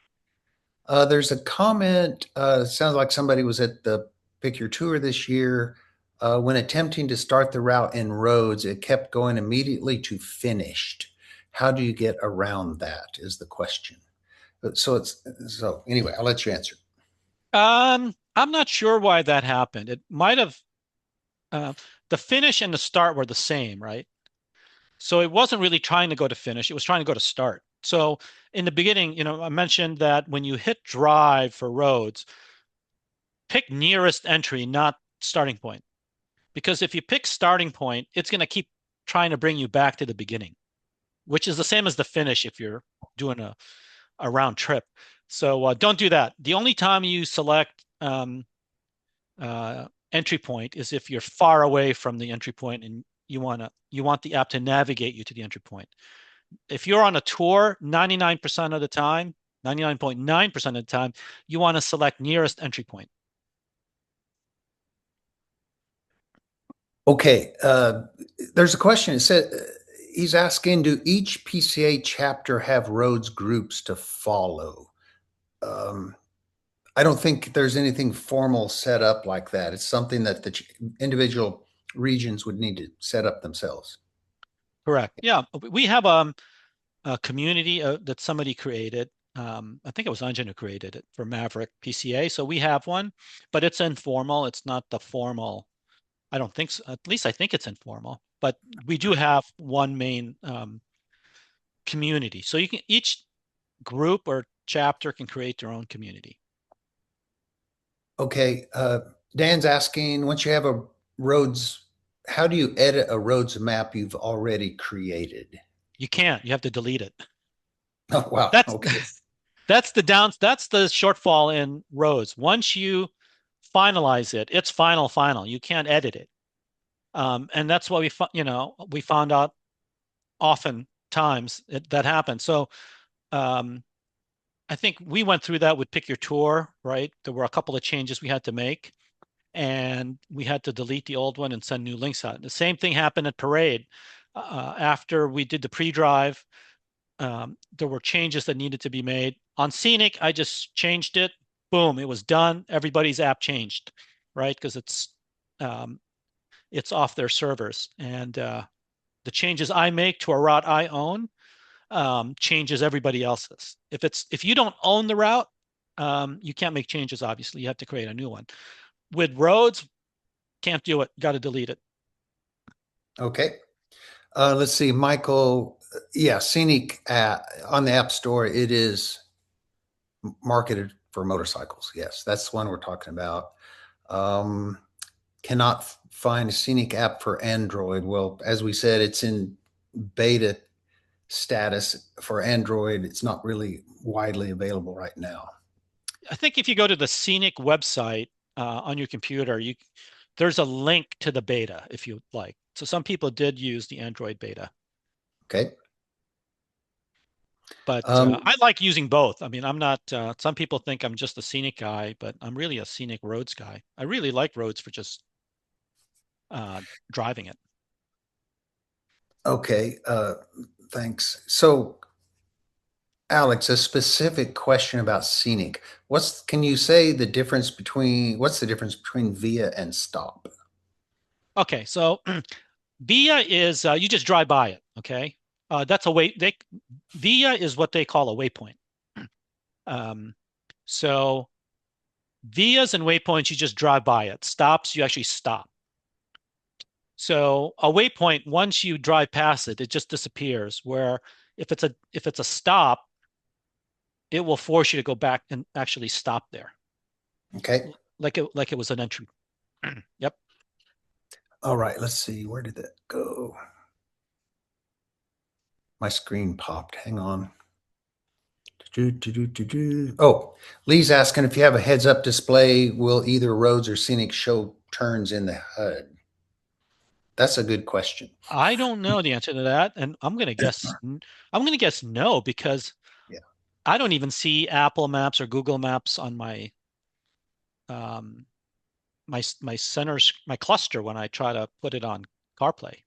Speaker 1: There's a comment. Sounds like somebody was at the Pick Your Tour this year. When attempting to start the route in Roads, it kept going immediately to finished. How do you get around that? Is the question. So anyway, I'll let you answer.
Speaker 3: I'm not sure why that happened. It might have the finish and the start were the same, right? So it wasn't really trying to go to finish. It was trying to go to start. So in the beginning, I mentioned that when you hit drive for Roads, pick nearest entry, not starting point. Because if you pick starting point, it's going to keep trying to bring you back to the beginning, which is the same as the finish if you're doing a round trip. So don't do that. The only time you select entry point is if you're far away from the entry point and you want the app to navigate you to the entry point. If you're on a tour, 99% of the time, 99.9% of the time, you want to select nearest entry point.
Speaker 1: Okay. There's a question. It said he's asking, do each PCA chapter have roads groups to follow? I don't think there's anything formal set up like that. It's something that the individual regions would need to set up themselves.
Speaker 3: Correct. Yeah, we have a community that somebody created. I think it was Anjan who created it for Maverick PCA. So we have one, but it's informal. It's not the formal. I don't think so. At least I think it's informal. But we do have one main community. So each group or chapter can create their own community.
Speaker 1: Okay. Dan's asking, once you have a roads, how do you edit a roads map you've already created?
Speaker 3: You can't. You have to delete it.
Speaker 1: Oh, wow.
Speaker 3: That's
Speaker 1: Okay.
Speaker 3: that's the shortfall in roads. Once you finalize it, it's final. You can't edit it. And that's why we found out oftentimes that happens. So I think we went through that with Pick Your Tour, right? There were a couple of changes we had to make. and we had to delete the old one and send new links out. The same thing happened at Parade. After we did the pre-drive, there were changes that needed to be made. On Scenic, I just changed it. Boom, it was done. Everybody's app changed, right? Because it's off their servers. And the changes I make to a route I own changes everybody else's. If you don't own the route, you can't make changes, obviously. You have to create a new one. With roads, can't do it. Got to delete it.
Speaker 1: Okay. Let's see, Michael. Yeah, Scenic on the App Store, it is marketed for motorcycles. Yes, that's the one we're talking about. Cannot find a Scenic app for Android. Well, as we said, it's in beta status for Android. It's not really widely available right now.
Speaker 3: I think if you go to the Scenic website on your computer, there's a link to the beta if you like. So some people did use the Android beta.
Speaker 1: Okay.
Speaker 3: But I like using both. I mean, I'm not, some people think I'm just a Scenic guy, but I'm really a Scenic roads guy. I really like roads for just driving it.
Speaker 1: Okay. Thanks. So, Alex, a specific question about Scenic. Can you say what's the difference between via and stop?
Speaker 3: Okay, so via is you just drive by it. Okay, that's via is what they call a waypoint. So vias and waypoints, you just drive by it. Stops, you actually stop. So a waypoint, once you drive past it, it just disappears. Where if it's a stop, it will force you to go back and actually stop there.
Speaker 1: Okay.
Speaker 3: Like it was an entry. Yep.
Speaker 1: All right. Let's see. Where did that go? My screen popped. Hang on. Oh, Lee's asking if you have a heads-up display, will either roads or Scenic show turns in the HUD? That's a good question.
Speaker 3: I don't know the answer to that, and I'm gonna guess no, because
Speaker 1: Yeah.
Speaker 3: I don't even see Apple Maps or Google Maps on my my cluster when I try to put it on CarPlay.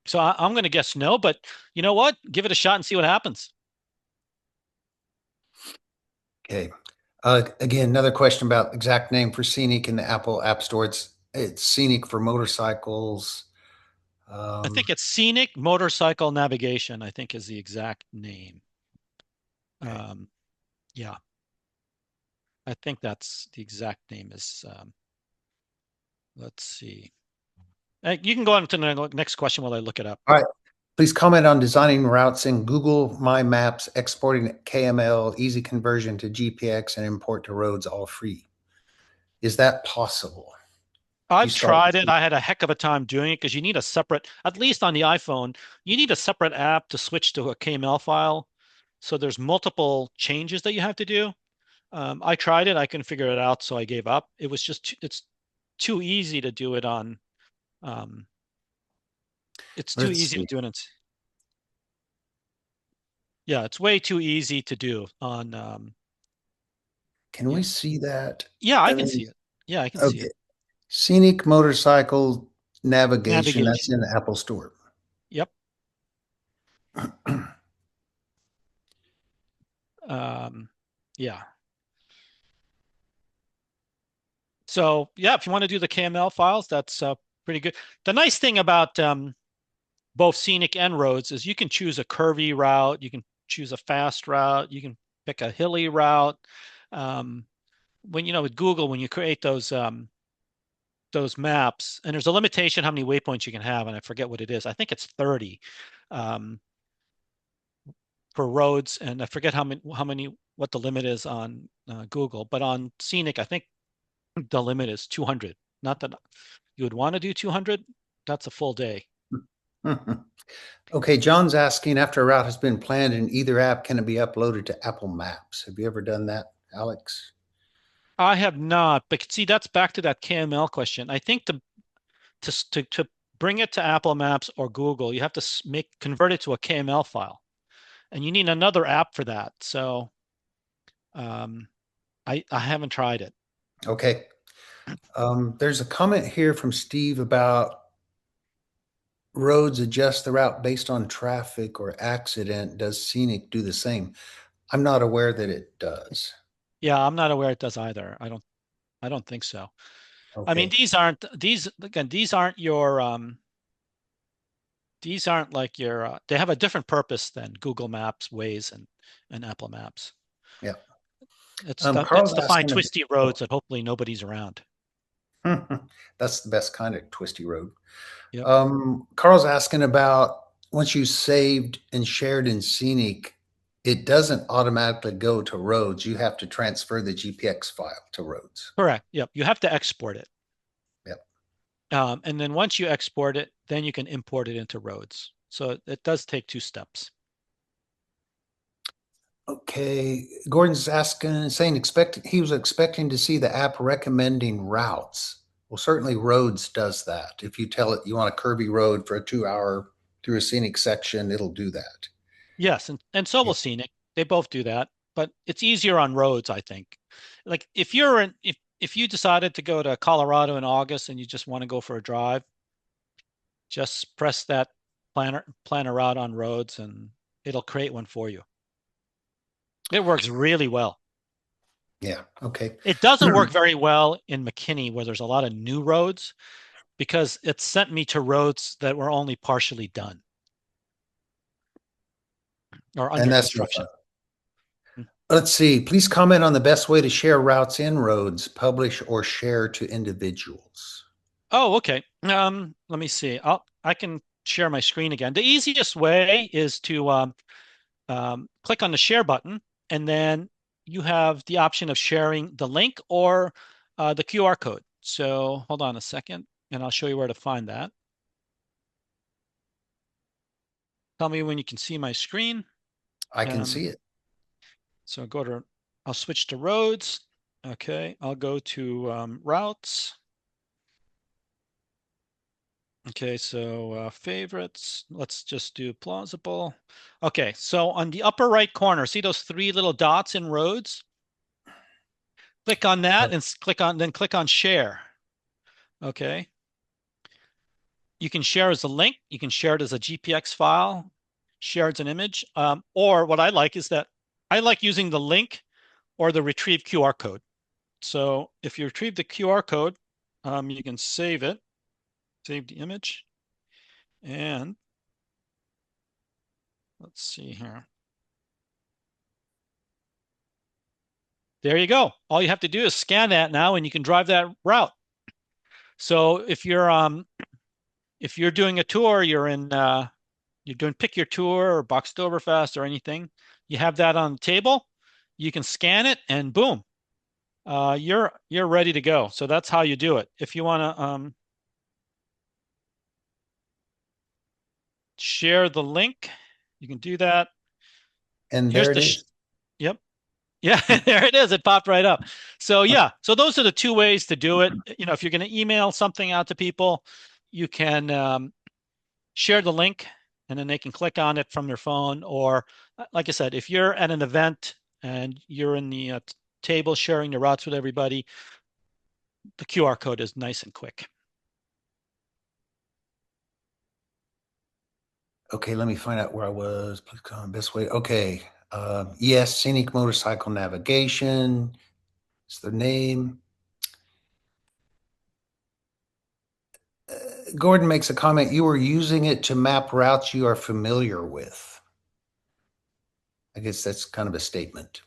Speaker 3: So I'm gonna guess no, but you know what? Give it a shot and see what happens.
Speaker 1: Okay. Again, another question about exact name for Scenic in the Apple App Store. It's Scenic for motorcycles.
Speaker 3: I think it's Scenic Motorcycle Navigation, I think is the exact name.
Speaker 1: Okay.
Speaker 3: Yeah. I think that's the exact name is, let's see. You can go on to the next question while I look it up.
Speaker 1: All right. Please comment on designing routes in Google My Maps, exporting KML, easy conversion to GPX, and import to roads all free. Is that possible?
Speaker 3: I've tried it. I had a heck of a time doing it because you need a separate, at least on the iPhone, you need a separate app to switch to a KML file. So there's multiple changes that you have to do. I tried it. I couldn't figure it out, so I gave up. It was it's too easy to do it on. It's too easy to do it. Yeah, it's way too easy to do on.
Speaker 1: Can we see that?
Speaker 3: Yeah, I can see it. Yeah, I can see it.
Speaker 1: Scenic motorcycle navigation. That's in the Apple Store.
Speaker 3: Yep. Yeah. So yeah, if you want to do the KML files, that's pretty good. The nice thing about both Scenic and roads is you can choose a curvy route, you can choose a fast route, you can pick a hilly route. With Google, when you create those maps, and there's a limitation how many waypoints you can have, and I forget what it is. I think it's 30 for roads, and I forget what the limit is on Google. But on Scenic, I think the limit is 200. Not that you would want to do 200. That's a full day.
Speaker 1: Okay, John's asking, after a route has been planned in either app, can it be uploaded to Apple Maps? Have you ever done that, Alex?
Speaker 3: I have not, but see, that's back to that KML question. I think to bring it to Apple Maps or Google, you have to convert it to a KML file, and you need another app for that. So I haven't tried it.
Speaker 1: Okay. There's a comment here from Steve about roads adjust the route based on traffic or accident. Does Scenic do the same? I'm not aware that it does.
Speaker 3: Yeah, I'm not aware it does either. I don't think so. I mean,
Speaker 1: Okay.
Speaker 3: these aren't like your they have a different purpose than Google Maps, Waze, and Apple Maps.
Speaker 1: Yeah.
Speaker 3: It's
Speaker 1: Carl's
Speaker 3: to find
Speaker 1: asking
Speaker 3: twisty
Speaker 1: about,
Speaker 3: roads that hopefully nobody's around.
Speaker 1: that's the best kind of twisty road.
Speaker 3: Yep.
Speaker 1: Carl's asking about once you saved and shared in Scenic, it doesn't automatically go to roads. You have to transfer the GPX file to roads.
Speaker 3: Correct. Yep. You have to export it.
Speaker 1: Yep.
Speaker 3: And then once you export it, then you can import it into roads. So it does take two steps.
Speaker 1: Okay. Gordon's asking, saying he was expecting to see the app recommending routes. Well, certainly roads does that. If you tell it you want a curvy road for a 2 hour through a scenic section, it'll do that.
Speaker 3: Yes, and so
Speaker 1: Yeah.
Speaker 3: will Scenic. They both do that, but it's easier on roads, I think. Like if you're in if you decided to go to Colorado in August and you just want to go for a drive, just press that plan a route on roads and it'll create one for you. It works really well.
Speaker 1: Yeah. Okay.
Speaker 3: It doesn't work very well in McKinney where there's a lot of new roads because it sent me to roads that were only partially done or
Speaker 1: And
Speaker 3: under
Speaker 1: that's no fun.
Speaker 3: construction.
Speaker 1: Let's see. Please comment on the best way to share routes in roads, publish or share to individuals.
Speaker 3: Oh, okay. Let me see. I can share my screen again. The easiest way is to click on the share button, and then you have the option of sharing the link or the QR code. So hold on a second, and I'll show you where to find that. Tell me when you can see my screen.
Speaker 1: I can
Speaker 3: Um,
Speaker 1: see it.
Speaker 3: so I'll switch to roads. Okay, I'll go to routes. Okay, so favorites, let's just do plausible. Okay, so on the upper right corner, see those three little dots in roads? Click on that and click on share. Okay. You can share as a link, you can share it as a GPX file, share as an image. Or what I like is that I like using the link or the retrieve QR code. So if you retrieve the QR code, you can save it, save the image, and let's see here. There you go. All you have to do is scan that now and you can drive that route. So if you're doing a tour, you're doing Pick Your Tour or Boxtoberfest or anything, you have that on the table, you can scan it and boom, you're ready to go. So that's how you do it. If you want to share the link, you can do that.
Speaker 1: And
Speaker 3: Here's
Speaker 1: there it
Speaker 3: the
Speaker 1: is.
Speaker 3: yep. Yeah, there it is. It popped right up. So yeah, so those are the two ways to do it. If you're going to email something out to people, you can share the link and then they can click on it from their phone. Or like I said, if you're at an event and you're in the table sharing the routes with everybody, the QR code is nice and quick.
Speaker 1: Okay, let me find out where I was. Please comment best way. Okay. Yes, scenic motorcycle navigation. It's their name. Gordon makes a comment. You were using it to map routes you are familiar with. I guess that's kind of a statement.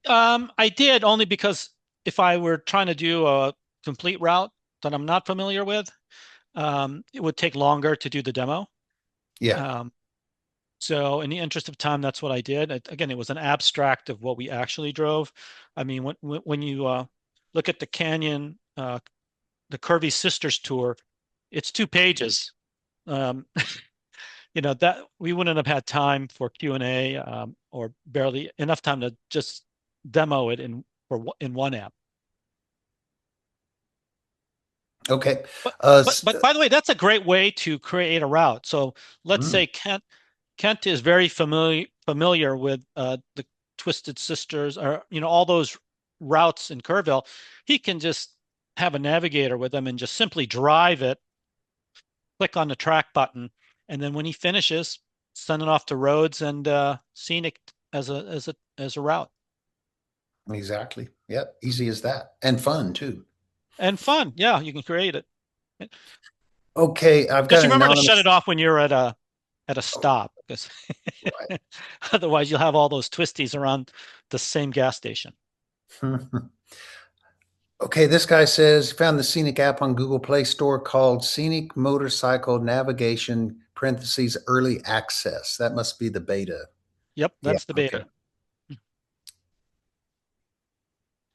Speaker 3: I did only because if I were trying to do a complete route that I'm not familiar with, it would take longer to do the demo.
Speaker 1: Yeah.
Speaker 3: Um, so in the interest of time, that's what I did. Again, it was an abstract of what we actually drove. I mean, when you look at the Canyon, the Curvy Sisters tour, it's 2 pages. Um, that we wouldn't have had time for Q&A or barely enough time to just demo it in one app.
Speaker 1: Okay.
Speaker 3: But
Speaker 1: Uh,
Speaker 3: but by the way, that's a great way to create a route. So let's
Speaker 1: mm,
Speaker 3: say Kent is very familiar with the Twisted Sisters or all those routes in Kerrville. He can just have a navigator with him and just simply drive it, click on the track button, and then when he finishes, send it off to Roads and Scenic as a route.
Speaker 1: Exactly. Yep. Easy as that. And fun too.
Speaker 3: And fun. Yeah, you can create it.
Speaker 1: Okay, I've
Speaker 3: Just
Speaker 1: got
Speaker 3: remember to shut
Speaker 1: anonymous.
Speaker 3: it off when you're at a stop, because
Speaker 1: Right.
Speaker 3: otherwise you'll have all those twisties around the same gas station.
Speaker 1: Okay, this guy says found the Scenic app on Google Play Store called Scenic Motorcycle Navigation (parentheses early access). That must be the beta.
Speaker 3: Yep,
Speaker 1: Yeah.
Speaker 3: that's the
Speaker 1: Okay.
Speaker 3: beta.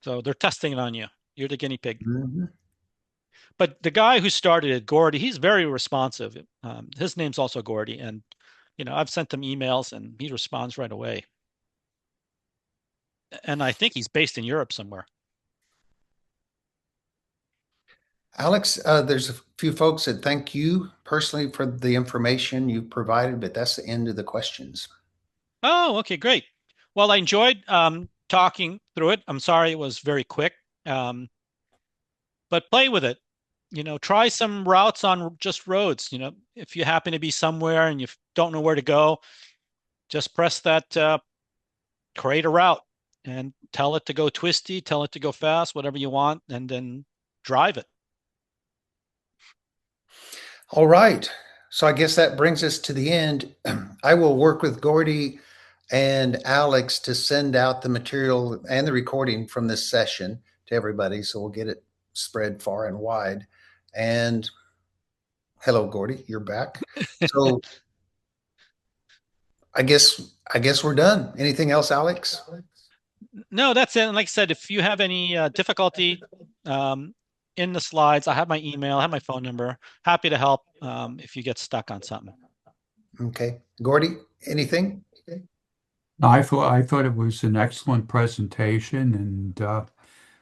Speaker 3: So they're testing it on you. You're the guinea pig.
Speaker 1: Mhm.
Speaker 3: But the guy who started it, Gordy, he's very responsive. His name's also Gordy, and I've sent him emails and he responds right away. And I think he's based in Europe somewhere.
Speaker 1: Alex, there's a few folks that thank you personally for the information you've provided, but that's the end of the questions.
Speaker 3: Oh, okay, great. Well, I enjoyed talking through it. I'm sorry it was very quick, but play with it. Try some routes on just roads. If you happen to be somewhere and you don't know where to go, just press that create a route and tell it to go twisty, tell it to go fast, whatever you want, and then drive it.
Speaker 1: All right. So I guess that brings us to the end. I will work with Gordy and Alex to send out the material and the recording from this session to everybody. So we'll get it spread far and wide. And hello, Gordy, you're back. So I guess we're done. Anything else, Alex?
Speaker 3: No, that's it. And like I said, if you have any difficulty in the slides, I have my email, I have my phone number. Happy to help if you get stuck on something.
Speaker 1: Okay. Gordy, anything?
Speaker 4: No, I thought it was an excellent presentation and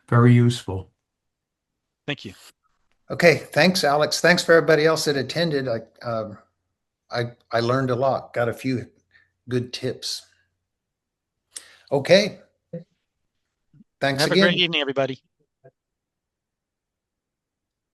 Speaker 4: very useful.
Speaker 3: Thank you.
Speaker 1: Okay. Thanks, Alex. Thanks for everybody else that attended. I learned a lot, got a few good tips. Okay. Thanks
Speaker 3: Have a great
Speaker 1: again.
Speaker 3: evening, everybody.